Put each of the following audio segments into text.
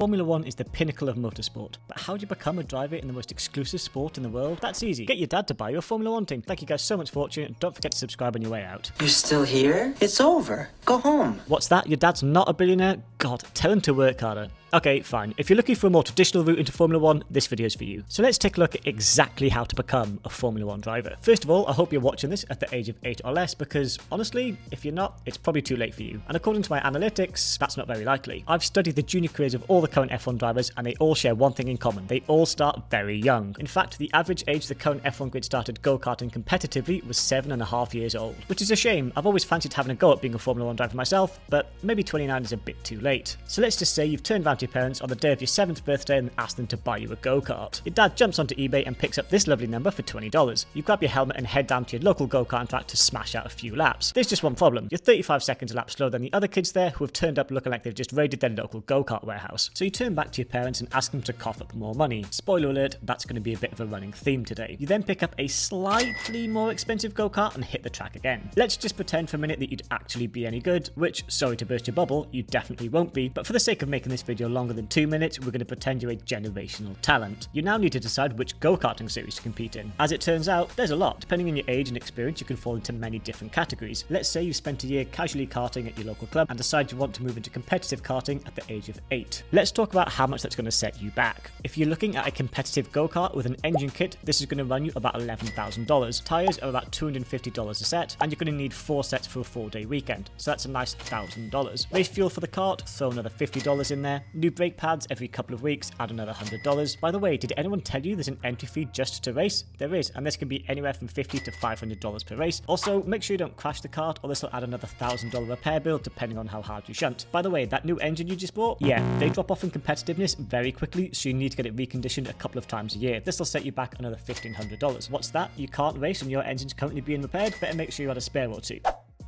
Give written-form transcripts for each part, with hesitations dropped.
Formula 1 is the pinnacle of motorsport, but how do you become a driver in the most exclusive sport in the world? That's easy. Get your dad to buy you a Formula 1 team. Thank you guys so much for watching, and don't forget to subscribe on your way out. You're still here? It's over. Go home. What's that? Your dad's not a billionaire? God, tell him to work harder. Okay, fine. If you're looking for a more traditional route into Formula 1, this video is for you. So let's take a look at exactly how to become a Formula 1 driver. First of all, I hope you're watching this at the age of 8 or less, because honestly, if you're not, it's probably too late for you. And according to my analytics, that's not very likely. I've studied the junior careers of all the current F1 drivers, and they all share one thing in common. They all start very young. In fact, the average age the current F1 grid started go-karting competitively was 7.5 years old, which is a shame. I've always fancied having a go at being a Formula 1 driver myself, but maybe 29 is a bit too late. So let's just say you've turned round to your parents on the day of your 7th birthday and ask them to buy you a go-kart. Your dad jumps onto eBay and picks up this lovely number for $20. You grab your helmet and head down to your local go-karting track to smash out a few laps. There's just one problem. You're 35 seconds a lap slower than the other kids there who have turned up looking like they've just raided their local go-kart warehouse. So you turn back to your parents and ask them to cough up more money. Spoiler alert, that's going to be a bit of a running theme today. You then pick up a slightly more expensive go-kart and hit the track again. Let's just pretend for a minute that you'd actually be any good, which, sorry to burst your bubble, you definitely won't be, but for the sake of making this video longer than 2 minutes, we're going to pretend you're a generational talent. You now need to decide which go-karting series to compete in. As it turns out, there's a lot. Depending on your age and experience, you can fall into many different categories. Let's say you spent a year casually karting at your local club and decide you want to move into competitive karting at the age of 8. Let's talk about how much that's going to set you back. If you're looking at a competitive go-kart with an engine kit, this is going to run you about $11,000. Tires are about $250 a set, and you're going to need 4 sets for a 4-day weekend, so that's a nice $1,000. Race fuel for the kart, throw another $50 in there. New brake pads every couple of weeks, add another $100. By the way, did anyone tell you there's an entry fee just to race? There is, and this can be anywhere from $50 to $500 per race. Also, make sure you don't crash the kart, or this will add another $1,000 repair bill depending on how hard you shunt. By the way, that new engine you just bought, yeah, they drop off in competitiveness very quickly, so you need to get it reconditioned a couple of times a year. This will set you back another $1,500. What's that? You can't race and your engine's currently being repaired? Better make sure you had a spare or two.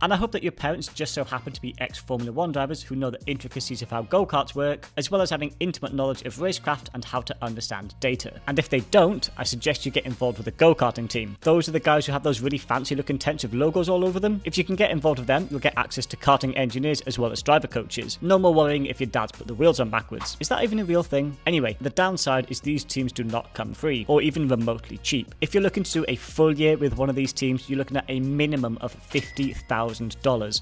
And I hope that your parents just so happen to be ex-Formula 1 drivers who know the intricacies of how go-karts work, as well as having intimate knowledge of racecraft and how to understand data. And if they don't, I suggest you get involved with a go-karting team. Those are the guys who have those really fancy looking tents with logos all over them. If you can get involved with them, you'll get access to karting engineers as well as driver coaches. No more worrying if your dad's put the wheels on backwards. Is that even a real thing? Anyway, the downside is these teams do not come free, or even remotely cheap. If you're looking to do a full year with one of these teams, you're looking at a minimum of $50,000.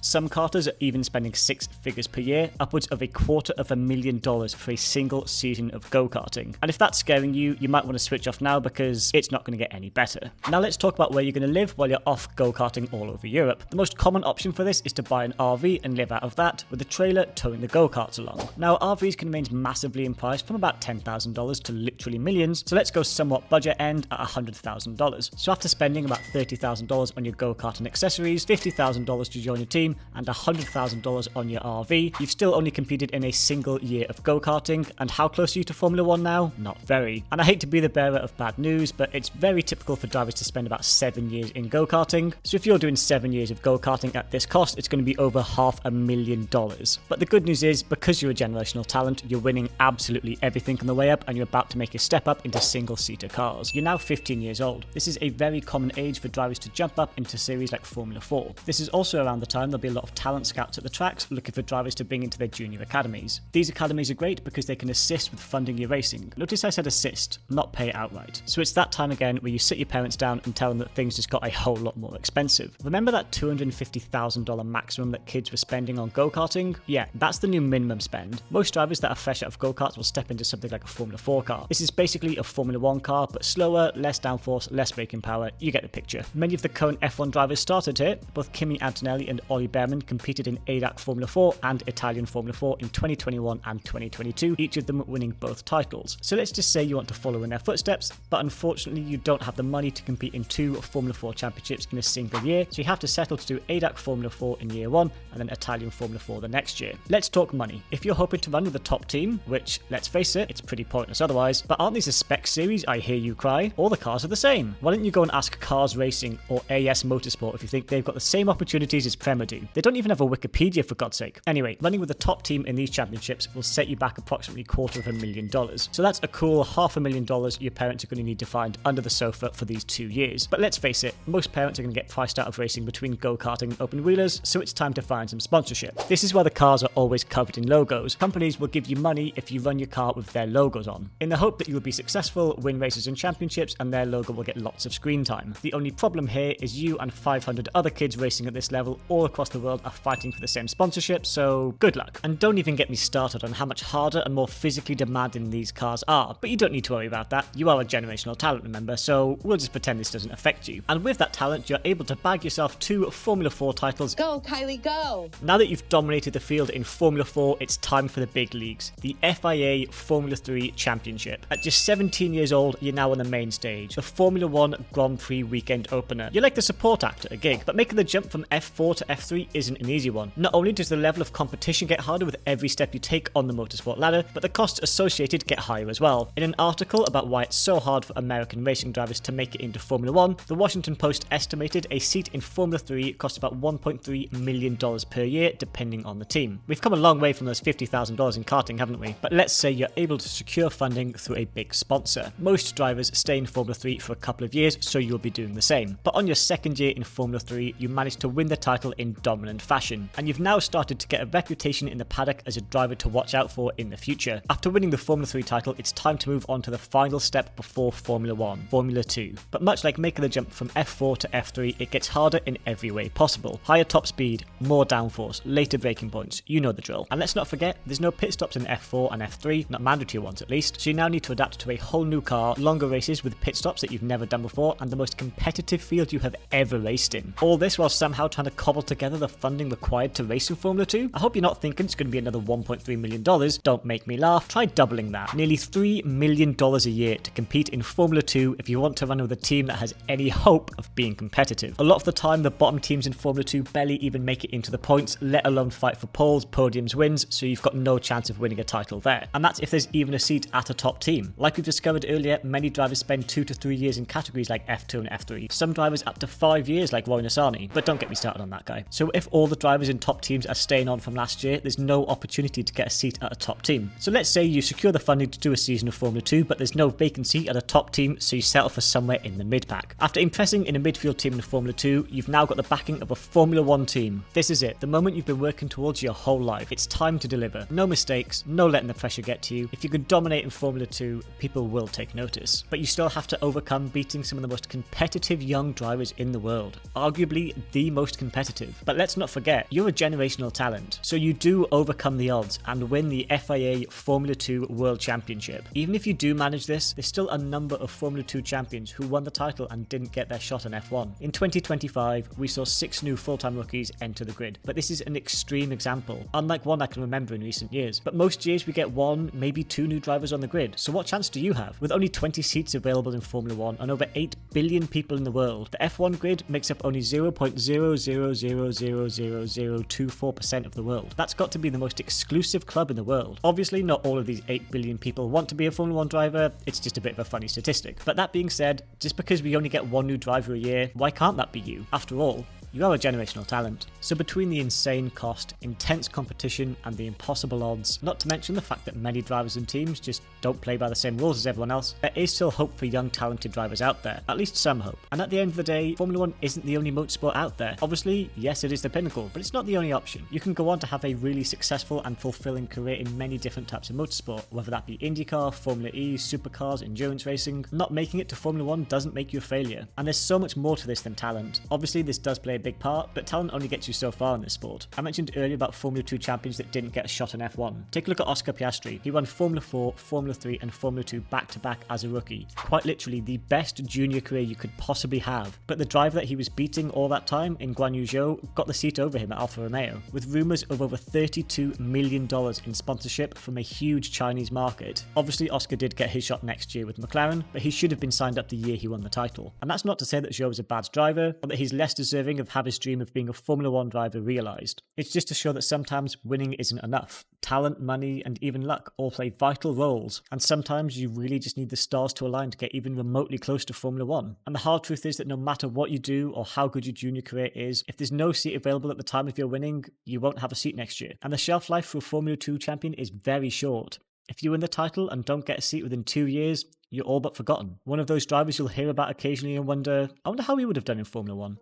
Some karters are even spending 6 figures per year, upwards of $250,000 for a single season of go-karting. And if that's scaring you, you might want to switch off now because it's not going to get any better. Now let's talk about where you're going to live while you're off go-karting all over Europe. The most common option for this is to buy an RV and live out of that, with a trailer towing the go-karts along. Now RVs can range massively in price from about $10,000 to literally millions, so let's go somewhat budget end at $100,000. So after spending about $30,000 on your go-kart and accessories, $50,000 to join your team, and $100,000 on your RV, you've still only competed in a single year of go-karting. And how close are you to Formula 1 now? Not very. And I hate to be the bearer of bad news, but it's very typical for drivers to spend about 7 years in go-karting. So if you're doing 7 years of go-karting at this cost, it's going to be over $500,000. But the good news is, because you're a generational talent, you're winning absolutely everything on the way up, and you're about to make a step up into single-seater cars. You're now 15 years old. This is a very common age for drivers to jump up into series like Formula 4. This is also around the time there'll be a lot of talent scouts at the tracks looking for drivers to bring into their junior academies. These academies are great because they can assist with funding your racing. Notice I said assist, not pay outright. So it's that time again where you sit your parents down and tell them that things just got a whole lot more expensive. Remember that $250,000 maximum that kids were spending on go-karting? Yeah, that's the new minimum spend. Most drivers that are fresh out of go-karts will step into something like a Formula 4 car. This is basically a Formula 1 car, but slower, less downforce, less braking power. You get the picture. Many of the current F1 drivers started here. Both Kimi Antonelli and Ollie Behrman competed in ADAC Formula 4 and Italian Formula 4 in 2021 and 2022, each of them winning both titles. So let's just say you want to follow in their footsteps, but unfortunately you don't have the money to compete in 2 Formula 4 championships in a single year, so you have to settle to do ADAC Formula 4 in year 1 and then Italian Formula 4 the next year. Let's talk money. If you're hoping to run with the top team, which, let's face it, it's pretty pointless otherwise, but aren't these a spec series, I hear you cry? All the cars are the same. Why don't you go and ask Cars Racing or AS Motorsport if you think they've got the same opportunity opportunities as Prema do. They don't even have a Wikipedia, for God's sake. Anyway, running with the top team in these championships will set you back approximately $250,000. So that's a cool $500,000 your parents are going to need to find under the sofa for these 2 years. But let's face it, most parents are going to get priced out of racing between go-karting and open wheelers, so it's time to find some sponsorship. This is why the cars are always covered in logos. Companies will give you money if you run your car with their logos on, in the hope that you'll be successful, win races and championships, and their logo will get lots of screen time. The only problem here is you and 500 other kids racing at this level all across the world are fighting for the same sponsorship, so good luck. And don't even get me started on how much harder and more physically demanding these cars are, but you don't need to worry about that. You are a generational talent, remember, so we'll just pretend this doesn't affect you. And with that talent, you're able to bag yourself 2 Formula 4 titles. Go, Kylie, go! Now that you've dominated the field in Formula 4, it's time for the big leagues, the FIA Formula 3 Championship. At just 17 years old, you're now on the main stage, the Formula 1 Grand Prix weekend opener. You're like the support act at a gig, but making the jump from F4 to F3 isn't an easy one. Not only does the level of competition get harder with every step you take on the motorsport ladder, but the costs associated get higher as well. In an article about why it's so hard for American racing drivers to make it into Formula 1, the Washington Post estimated a seat in Formula 3 costs about $1.3 million per year, depending on the team. We've come a long way from those $50,000 in karting, haven't we? But let's say you're able to secure funding through a big sponsor. Most drivers stay in Formula 3 for a couple of years, so you'll be doing the same. But on your second year in Formula 3, you managed to win the title in dominant fashion, and you've now started to get a reputation in the paddock as a driver to watch out for in the future. After winning the Formula 3 title, it's time to move on to the final step before Formula 1, Formula 2. But much like making the jump from F4 to F3, it gets harder in every way possible. Higher top speed, more downforce, later braking points, you know the drill. And let's not forget, there's no pit stops in F4 and F3, not mandatory ones at least, so you now need to adapt to a whole new car, longer races with pit stops that you've never done before, and the most competitive field you have ever raced in. All this while somehow trying to cobble together the funding required to race in Formula 2? I hope you're not thinking it's going to be another $1.3 million. Don't make me laugh. Try doubling that. Nearly $3 million a year to compete in Formula 2 if you want to run with a team that has any hope of being competitive. A lot of the time, the bottom teams in Formula 2 barely even make it into the points, let alone fight for poles, podiums, wins, so you've got no chance of winning a title there. And that's if there's even a seat at a top team. Like we've discovered earlier, many drivers spend 2 to 3 years in categories like F2 and F3. Some drivers up to 5 years like Roy Nissany, but don't get me started on that guy. So if all the drivers in top teams are staying on from last year, there's no opportunity to get a seat at a top team. So let's say you secure the funding to do a season of Formula 2, but there's no vacancy at a top team, so you settle for somewhere in the mid-pack. After impressing in a midfield team in Formula 2, you've now got the backing of a Formula 1 team. This is it, the moment you've been working towards your whole life. It's time to deliver. No mistakes, no letting the pressure get to you. If you can dominate in Formula 2, people will take notice. But you still have to overcome beating some of the most competitive young drivers in the world. Arguably the most competitive. But let's not forget, you're a generational talent, so you do overcome the odds and win the FIA Formula 2 World Championship. Even if you do manage this, there's still a number of Formula 2 champions who won the title and didn't get their shot in F1. In 2025, we saw 6 new full-time rookies enter the grid, but this is an extreme example, unlike one I can remember in recent years. But most years we get 1, maybe 2 new drivers on the grid, so what chance do you have? With only 20 seats available in Formula 1 and over 8 billion people in the world, the F1 grid makes up only 0.0000024% of the world. That's got to be the most exclusive club in the world. Obviously, not all of these 8 billion people want to be a Formula 1 driver, it's just a bit of a funny statistic. But that being said, just because we only get 1 new driver a year, why can't that be you? After all, you are a generational talent. So between the insane cost, intense competition, and the impossible odds, not to mention the fact that many drivers and teams just don't play by the same rules as everyone else, there is still hope for young talented drivers out there. At least some hope. And at the end of the day, Formula 1 isn't the only motorsport out there. Obviously, yes, it is the pinnacle, but it's not the only option. You can go on to have a really successful and fulfilling career in many different types of motorsport, whether that be IndyCar, Formula E, supercars, endurance racing. Not making it to Formula 1 doesn't make you a failure. And there's so much more to this than talent. Obviously, this does play a big part, but talent only gets you so far in this sport. I mentioned earlier about Formula 2 champions that didn't get a shot in F1. Take a look at Oscar Piastri. He won Formula 4, Formula 3 and Formula 2 back-to-back as a rookie. Quite literally the best junior career you could possibly have. But the driver that he was beating all that time in Guan Yu Zhou got the seat over him at Alfa Romeo, with rumours of over $32 million in sponsorship from a huge Chinese market. Obviously, Oscar did get his shot next year with McLaren, but he should have been signed up the year he won the title. And that's not to say that Zhou is a bad driver, or that he's less deserving of of have his dream of being a Formula 1 driver realised. It's just to show that sometimes winning isn't enough. Talent, money, and even luck all play vital roles, and sometimes you really just need the stars to align to get even remotely close to Formula 1. And the hard truth is that no matter what you do or how good your junior career is, if there's no seat available at the time of your winning, you won't have a seat next year. And the shelf life for a Formula 2 champion is very short. If you win the title and don't get a seat within 2 years, you're all but forgotten. One of those drivers you'll hear about occasionally and wonder, I wonder how he would have done in Formula 1.